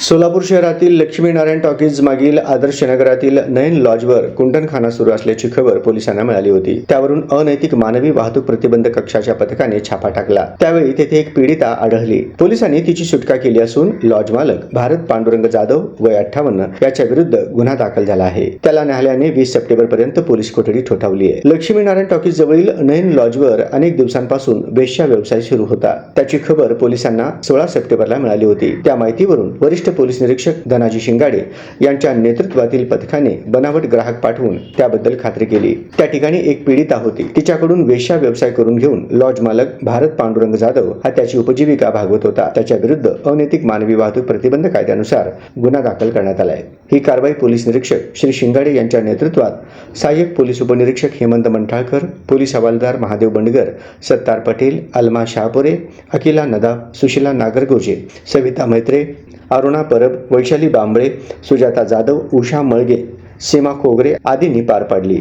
सोलापूर शहरातील लक्ष्मीनारायण टॉकीज मागील आदर्श नगरातील नयन लॉजवर कुंटणखाना सुरू असल्याची खबर पोलिसांना मिळाली होती। त्यावरून अनैतिक मानवी वाहतूक प्रतिबंधक कक्षाच्या पथकाने छापा टाकला। त्यावेळी तेथे एक पीडिता आढळली। पोलिसांनी तिची सुटका केली असून लॉज मालक भारत पांडुरंग जाधव वय 58 याच्या विरुद्ध गुन्हा दाखल झाला आहे। त्याला न्यायालयाने 20 सप्टेंबर पर्यंत पोलीस कोठडी ठोठावली आहे। लक्ष्मीनारायण टॉकीज जवळील नयन लॉजवर अनेक दिवसांपासून वेश्या व्यवसाय सुरू होता। त्याची खबर पोलिसांना 16 सप्टेंबरला मिळाली होती। त्या माहितीवरून वरिष्ठ पोलीस निरीक्षक धनाजी शिंगाडे यांच्या नेतृत्वातील पथकाने बनावट ग्राहक पाठवून त्याबद्दल खात्री केली। त्या ठिकाणी एक पीडिता होती। तिच्याकडून वेश्या व्यवसाय करून घेऊन लॉज मालक भारत पांडुरंग जाधव हा त्याची उपजीविका भागवत होता। त्याच्या विरुद्ध अनैतिक मानवी वाहतूक प्रतिबंध कायद्यानुसार गुन्हा दाखल करण्यात आला आहे। ही कारवाई पोलीस निरीक्षक श्री शिंगाडे यांच्या नेतृत्वात सहाय्यक पोलीस उपनिरीक्षक हेमंत मंठाळकर, पोलीस हवालदार महादेव बंडगर, सत्तार पटेल, अलमा शहापुरे, अकिला नदाब, सुशीला नागरगोजे, सविता मैत्रे, अरुणा परब, वैशाली बांबळे, सुजाता जाधव, उषा मळगे, सीमा खोगरे आदींनी पार पाडली।